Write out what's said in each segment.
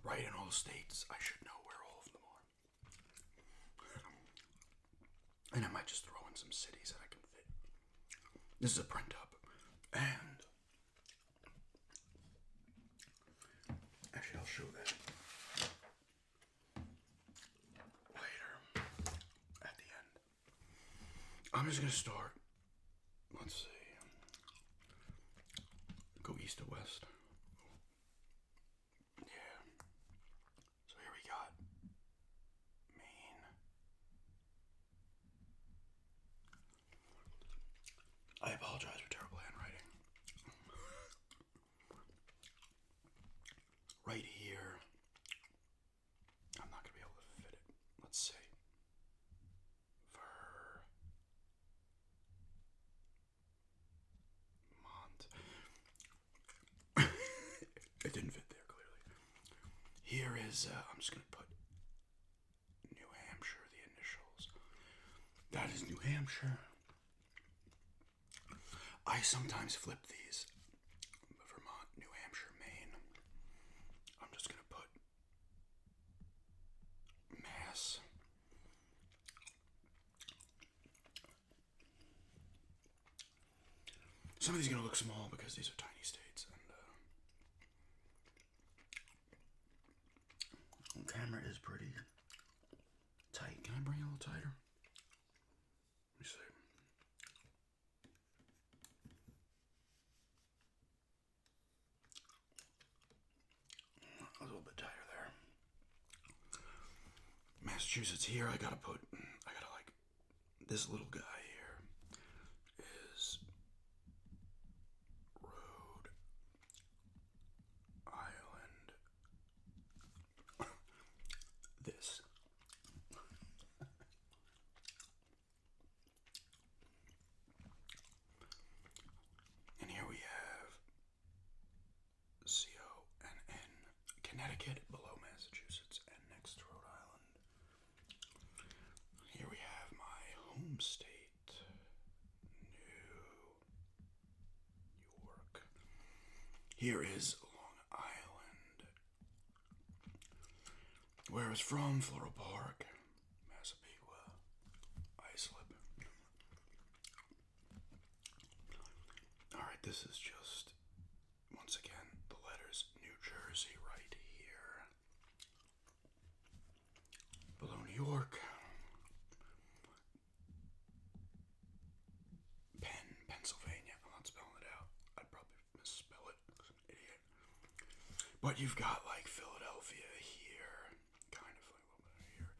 Right in all the states. I should know where all of them are. And I might just throw in some cities that I can fit. This is a print up. And actually, I'll show that later at the end. I'm just going to start. Let's see. Go east to west. Yeah. So here we got Maine. I apologize for terrible handwriting. Right here. I'm not going to be able to fit it. Let's see. Vermont. It didn't fit there, clearly. Here is, I'm just going to put New Hampshire, the initials. That is New Hampshire. I sometimes flip these. Vermont, New Hampshire, Maine. I'm just going to put Mass. Some of these are going to look small because these are tiny states. And the camera is pretty tight. Can I bring it a little tighter? Let me see. A little bit tighter there. Massachusetts here, I gotta like, this little guy here is Rhode Island. This. And here we have CONN, Connecticut, below Massachusetts, and next to Rhode Island. Here we have my home state, New York. Here is Long Island. Where I was from, Floral Park, Massapequa, Islip. Alright, this is just, once again, the letters New Jersey right here. Below New York. Pennsylvania. I'm not spelling it out. I'd probably misspell it. I'm an idiot. But you've got like Philadelphia here. Kind of like a little bit here.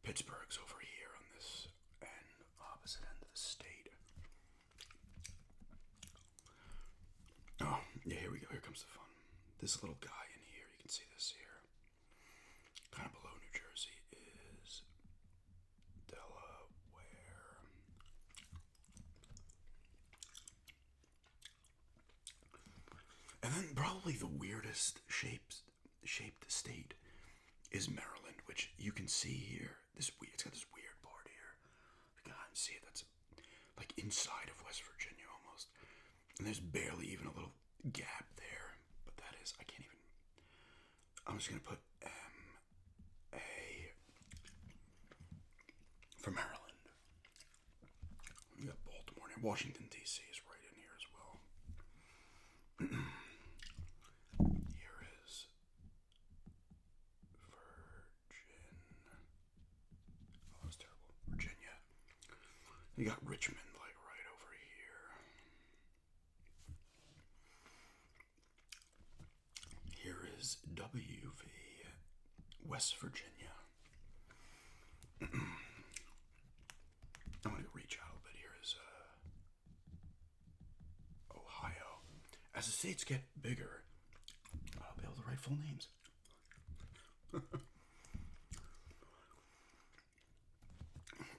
Pittsburgh's over here on this end, opposite end of the state. Oh, yeah, here we go. Here comes the fun. This little guy in here, you can see this here. Kind of below New Jersey is Delaware. And then probably the weirdest shaped state is Maryland, which you can see here. It's got this weird part here. You can see it. That's like inside of West Virginia almost. And there's barely even a little gap there. But that is, I can't even. I'm just gonna put MA for Maryland. We got Baltimore and Washington D.C. is right in here as well. Here is Oh, that's terrible. Virginia. You got Richmond like right over here. Here is WV, West Virginia. I'm gonna reach out a bit. Here is Ohio. As the states get bigger, I'll be able to write full names.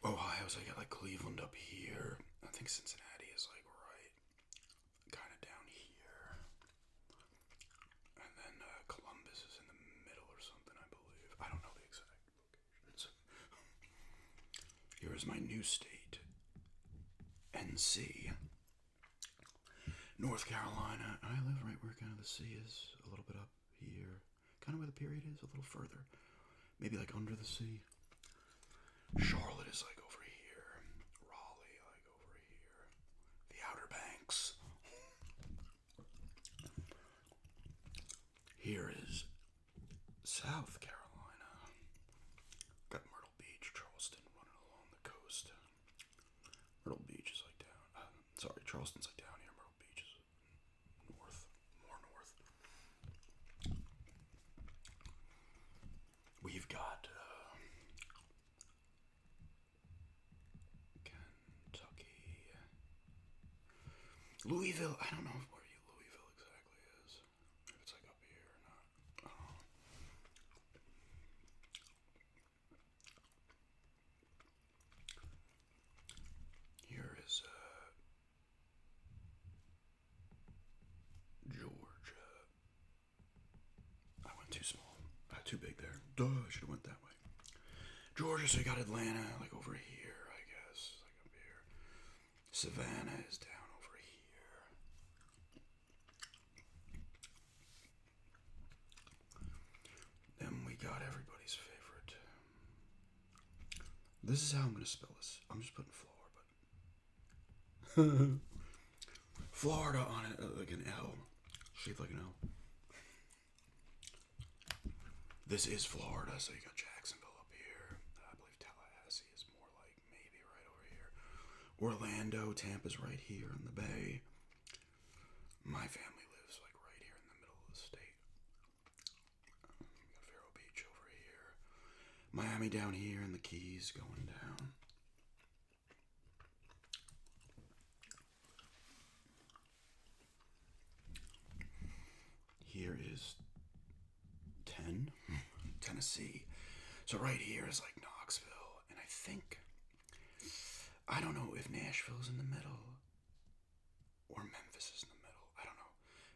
Ohio, so I got like Cleveland up here. I think Cincinnati is like right kind of down here. And then Columbus is in the middle or something, I believe. I don't know the exact locations. Here is my new state, NC. North Carolina. I live right where kind of the sea is, a little bit up here. Kind of where the period is? A little further. Maybe like under the sea. Charlotte is like over here. Raleigh like over here. The Outer Banks. Here is South Carolina. Got Myrtle Beach, Charleston running along the coast. Myrtle Beach is like down. Sorry, Charleston's like down here. Myrtle Beach is north, more north. We've got Kentucky, Louisville. I don't know where Louisville exactly is. If it's like up here or not. I don't know. Here is Georgia. I went too small. Too big there. Duh, I should have went that way. Georgia, so you got Atlanta, like over here, I guess. Like up here. Savannah is down over here. Then we got everybody's favorite. This is how I'm going to spell this. I'm just putting Florida, but... Florida on it, like an L. Shaped like an L. This is Florida, so you got Jacksonville up here. I believe Tallahassee is more like maybe right over here. Orlando, Tampa's right here in the bay. My family lives like right here in the middle of the state. We got Vero Beach over here. Miami down here and the Keys going down. Here is Tennessee. So right here is like Knoxville, and I don't know if Nashville's in the middle or Memphis is in the middle. I don't know.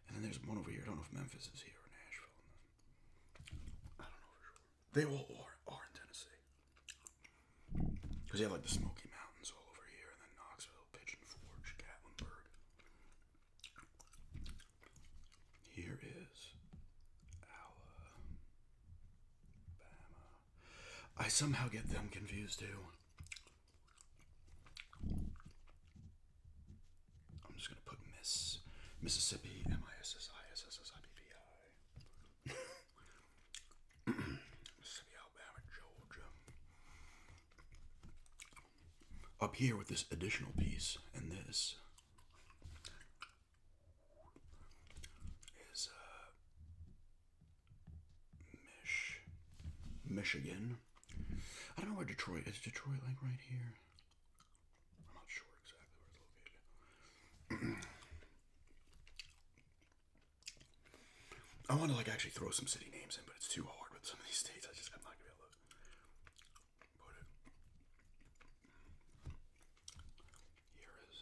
And then there's one over here. I don't know if Memphis is here or Nashville. I don't know for sure. They all are in Tennessee. Because you have like the Smoky Mountains all over here, and then Knoxville, Pigeon Forge, Gatlinburg. Here is Alabama. I somehow get them confused too. I'm just gonna put Mississippi, Mississippi, Mississippi, Alabama, Georgia. Up here with this additional piece, and this is Michigan. I don't know where Detroit is. Detroit like right here? I'm not sure exactly where it's located. I want to like actually throw some city names in, but it's too hard with some of these states. I'm not gonna be able to put it. Here is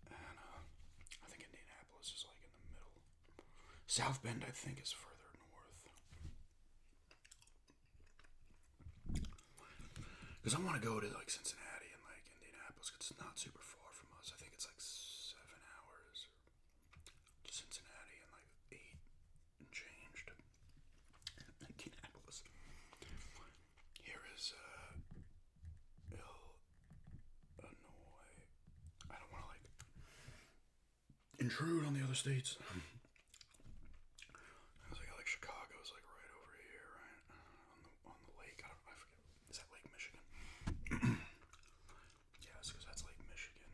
Indiana. I think Indianapolis is like in the middle. South Bend, I think, is further north. Because I want to go to like Cincinnati and like Indianapolis. It's not super far from us. I think it's like 7 hours to Cincinnati and like 8 and changed. Indianapolis. Here is Illinois. I don't want to like intrude on the other states. Chicago's like right over here, right on the lake. I forget. Is that Lake Michigan? Yes, because that's Lake Michigan.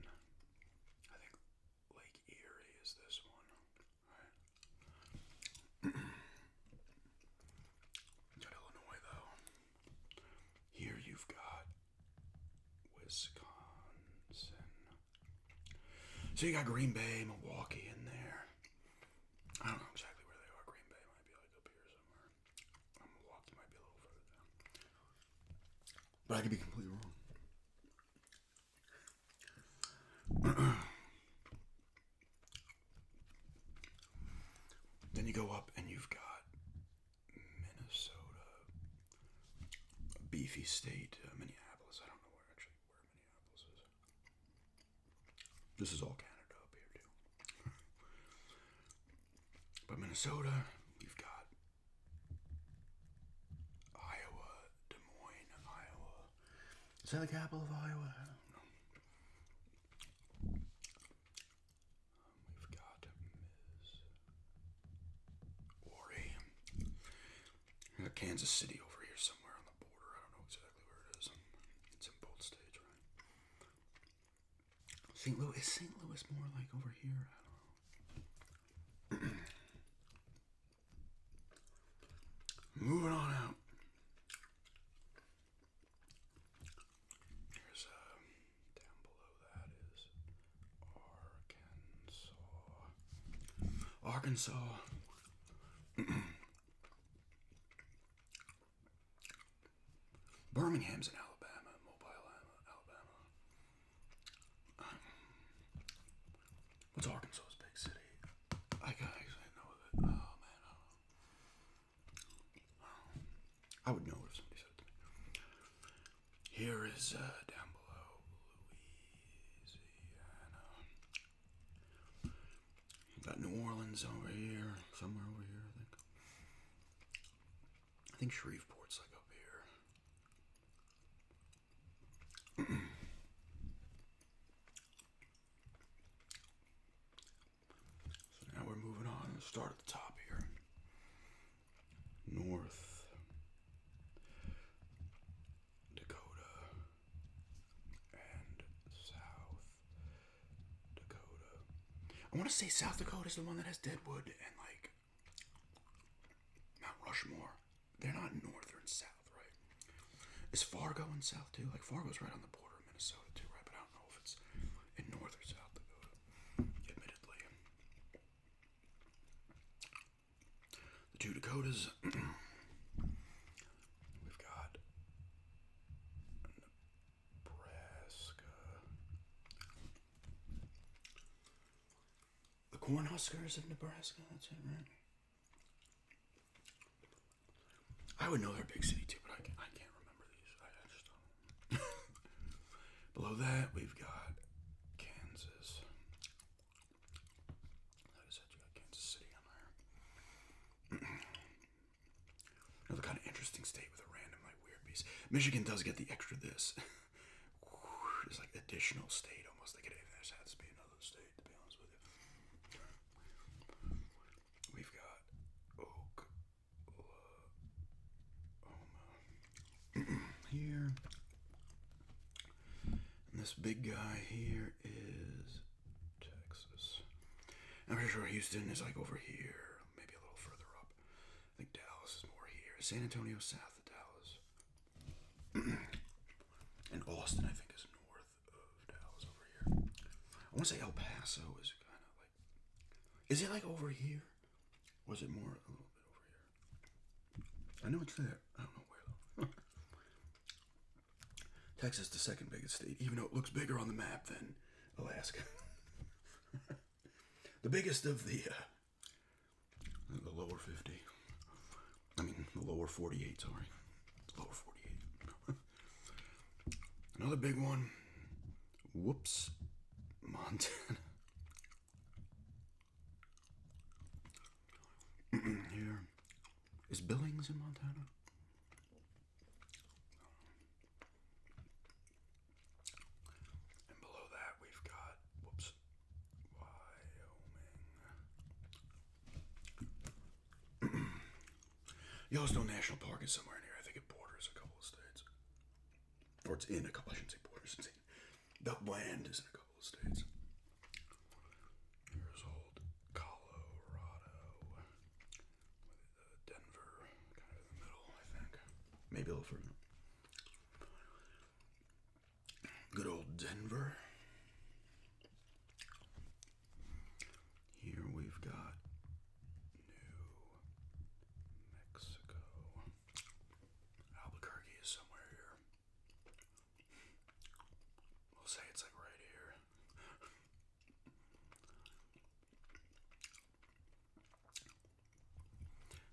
I think Lake Erie is this one, right? Got Illinois though. Here you've got Wisconsin. So you got Green Bay, Milwaukee in there. I don't know exactly. But I could be completely wrong. Then you go up and you've got Minnesota, a beefy state, Minneapolis. I don't know where Minneapolis is. This is all Canada up here too. But Minnesota, we've got Iowa, Des Moines, Iowa. Is that the capital of Iowa? I don't know. We've got Missouri. We got Kansas City over here somewhere on the border. I don't know exactly where it is. It's in both states, right? St. Louis. Is St. Louis more like over here? I don't know. Moving on out. Here's down below that is Arkansas. Birmingham's in Alabama, Mobile, Alabama. What's Arkansas's big city? I actually know that. Oh man, I would know if somebody said it to me. Here is down below Louisiana. You got New Orleans over here, somewhere over here, I think. I think Shreveport's like up here. So now we're moving on. Let's start at the top here. North Dakota and South Dakota. I want to say South Dakota is the one that has Deadwood and like Mount Rushmore. They're not north or south, right? Is Fargo in south too? Like Fargo's right on the border of Minnesota too, right? But I don't know if it's in North or South Dakota, admittedly. The two Dakotas. We've got Nebraska. The Cornhuskers of Nebraska, that's it, right? I would know their big city too, but I can't remember these. I just don't. Below that, we've got Kansas. That is it. You got Kansas City on there. Another kind of interesting state with a random, like, weird piece. Michigan does get the extra this. It's like additional state almost. Like it just has to be another state, to be honest with you. We've got here. And this big guy here is Texas. I'm pretty sure Houston is like over here, maybe a little further up. I think Dallas is more here. San Antonio south of Dallas. And Austin, I think, is north of Dallas over here. I want to say El Paso is kind of like... Is it like over here? Or is it more a little bit over here? I know it's there. I don't know where though. Texas, the second biggest state, even though it looks bigger on the map than Alaska. The biggest of the lower 50. I mean, the lower 48, sorry. It's lower 48. Another big one. Whoops. Montana. Here. Is Billings in Montana? And below that we've got, whoops, Wyoming. Yellowstone National Park is somewhere in here. I think it borders a couple of states. Or it's in a couple, I shouldn't say borders. The land is in a couple of states. Here's old Colorado. Denver, kind of in the middle, I think. Maybe a little further. Good old Denver. Here we've got New Mexico. Albuquerque is somewhere here. We'll say it's like right here.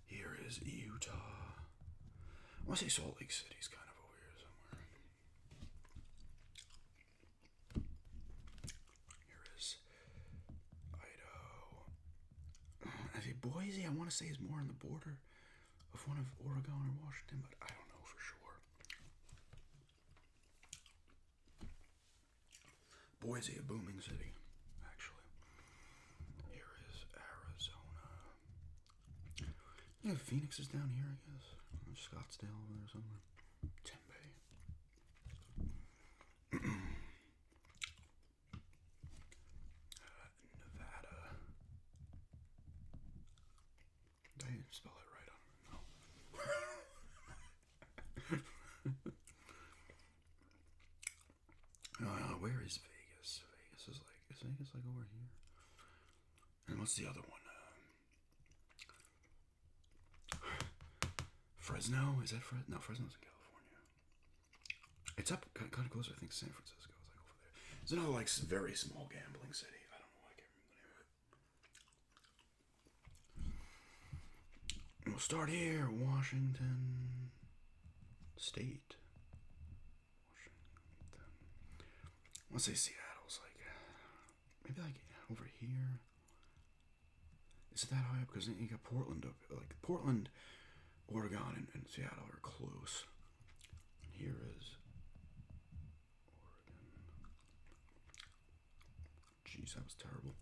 Here is Utah. I want to say Salt Lake City's kind of over here somewhere. Here is Idaho. I say Boise want to say is more on the border of one of Oregon or Washington, but I don't know for sure. Boise, a booming city, actually. Here is Arizona. Yeah, Phoenix is down here, I guess. Scottsdale over there somewhere. Tempe. Nevada. Did I spell it right? I don't know. Where is Vegas? Is Vegas like over here? And what's the other one? Fresno? Is that Fresno? No, Fresno's in California. It's up kind of closer, I think, to San Francisco. It's like over there. It's another like very small gambling city. I don't know. I can't remember the name of it. We'll start here, Washington State. Washington. Let's say Seattle's like maybe like over here. Is it that high up? Because then you got Portland up, like Portland, Oregon, and Seattle are close. And here is Oregon. Jeez, that was terrible.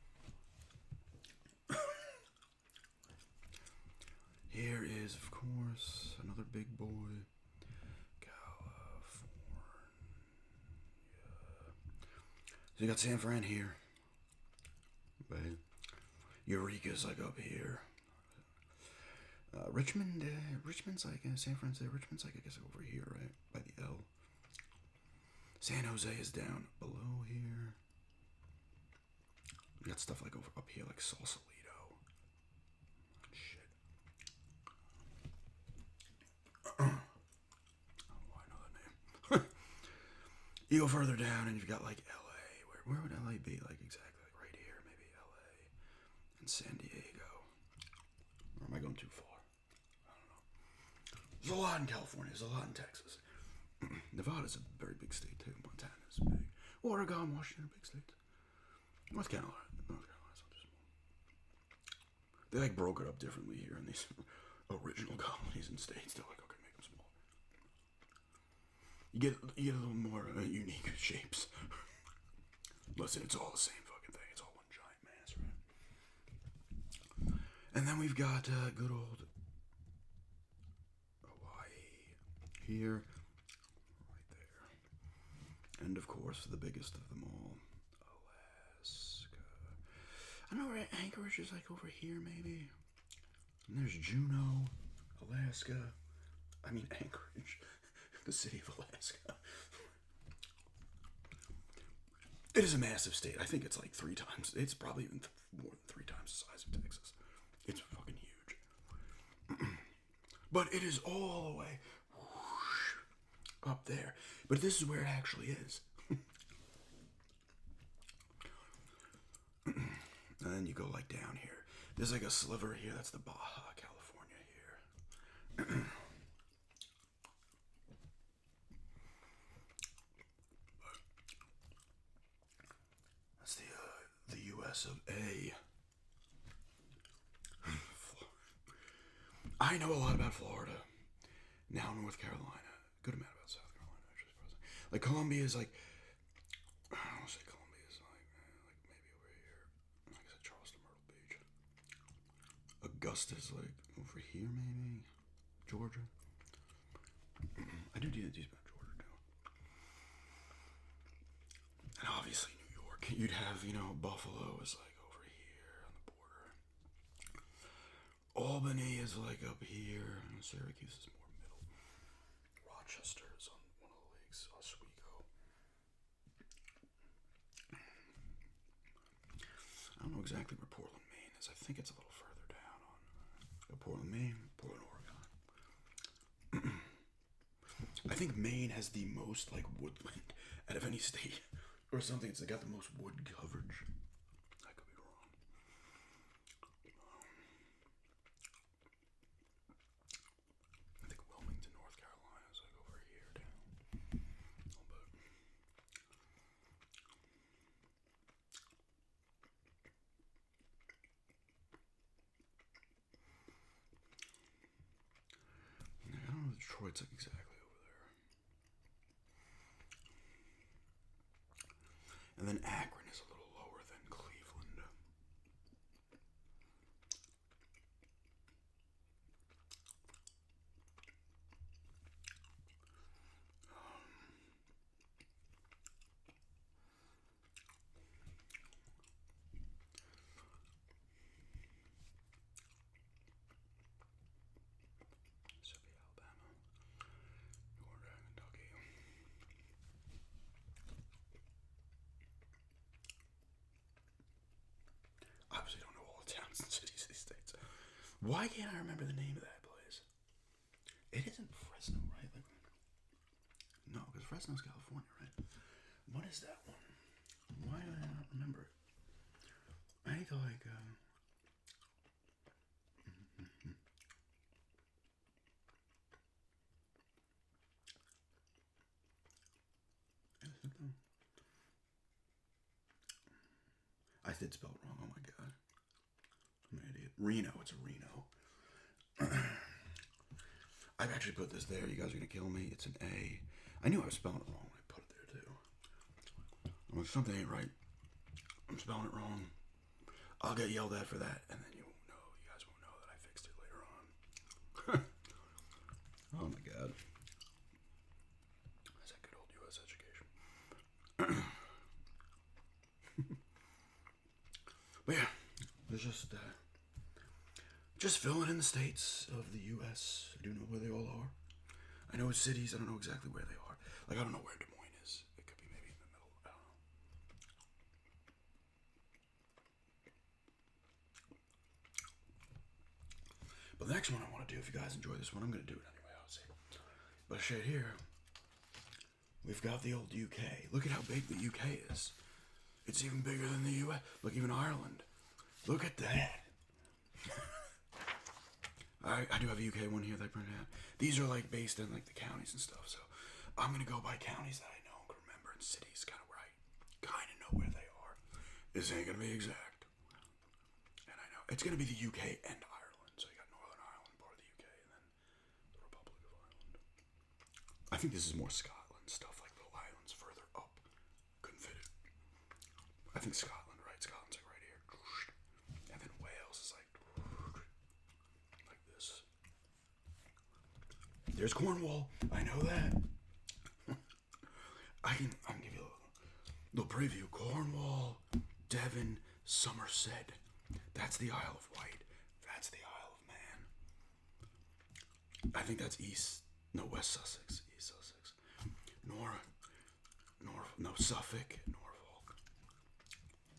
Here is, of course, another big boy. California. So you got San Fran here. Right? Eureka's like up here. Richmond's like San Francisco. Richmond's like I guess over here, right by the L. San Jose is down below here. We got stuff like over up here, like Sausalito. Shit. Oh, I know that name. You go further down, and you've got like L.A. Where would L.A. be? Like exactly like right here, maybe L.A. and San Diego. Or am I going too far? There's a lot in California. There's a lot in Texas. Nevada's a very big state too. Montana's big. Oregon, Washington are big states. North Carolina's not too small. They like broke it up differently here in these original colonies and states. They're like, okay, make them smaller. You get a little more unique shapes. Listen, it's all the same fucking thing. It's all one giant mass, right? And then we've got good old here, right there, and of course the biggest of them all, Alaska. I know where Anchorage is like over here maybe, and there's Juneau, Alaska. I mean Anchorage, the city of Alaska. It is a massive state. I think it's like 3 times. It's probably even more than 3 times the size of Texas. It's fucking huge. But it is all the way up there. But this is where it actually is. And then you go like down here. There's like a sliver here. That's the Baja California here. That's the US of A. I know a lot about Florida. Now North Carolina. Good amount about South Carolina, actually. Like Columbia is like, I don't want to say Columbia is like maybe over here. Like I said, Charleston, Myrtle Beach. Augusta's like over here, maybe. Georgia. I do need to do about Georgia too. And obviously New York. You'd have, Buffalo is like over here on the border. Albany is like up here. And Syracuse is more middle. Rochester is on one of the lakes. Oswego. I don't know exactly where Portland, Maine is. I think it's a little further down on Portland, Maine, Portland, Oregon. I think Maine has the most like woodland out of any state or something. It's got the most wood coverage. I could be wrong. I think Wilmington, North Carolina is like over here down a little bit. Detroit's like exactly over there. And then Akron is a little lower than Cleveland. Mississippi, Alabama, Georgia, Kentucky. Obviously, don't know all the towns and cities of these states. Why can't I remember the name of that place? It isn't Fresno, right? Like, no, because Fresno's California, right? What is that one? Why do I not remember it? I need to like. I did spell it wrong. Oh my god, I'm an idiot. Reno. It's a Reno. I've actually put this there. You guys are gonna kill me. It's an A. I knew I was spelling it wrong when I put it there too. I'm like, something ain't right. I'm spelling it wrong. I'll get yelled at for that, and then you won't know. You guys won't know that I fixed it later on. Oh my god. That's that good old U.S. education. But yeah, there's just filling in the states of the U.S. I do know where they all are. I know cities. I don't know exactly where they are. Like, I don't know where Des Moines is. It could be maybe in the middle. I don't know. But the next one I want to do, if you guys enjoy this one, I'm going to do it anyway, obviously. But shit here, we've got the old UK. Look at how big the UK is. It's even bigger than the US. Look, even Ireland. Look at that. I do have a UK one here that I printed out. These are like based on like the counties and stuff. So I'm gonna go by counties that I know and can remember, and cities kind of where I kind of know where they are. This ain't gonna be exact, and I know it's gonna be the UK and Ireland. So you got Northern Ireland, part of the UK, and then the Republic of Ireland. I think this is more Scotland stuff, like little islands further up. Couldn't fit it. I think Scotland, right? Scotland's like right here, and then Wales is like this. There's Cornwall. I know that. I can give you a little preview. Cornwall, Devon, Somerset. That's the Isle of Wight. That's the Isle of Man. I think that's West Sussex. East Sussex. No, Suffolk, Norfolk.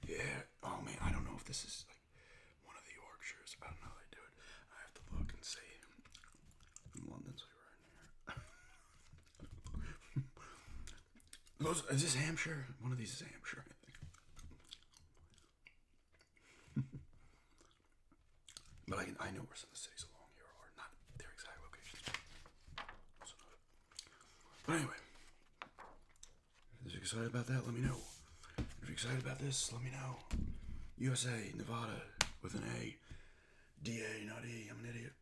Yeah. Oh man, I don't know if this is like one of the Yorkshires. I don't know how they do it. I have to look and see. London's like right here. Is this Hampshire? One of these is Hampshire, I think. But I know where some of the cities along here are, not their exact locations. But anyway, if you're excited about that, let me know. If you're excited about this, let me know. USA, Nevada, with an A. DA, not E. I'm an idiot.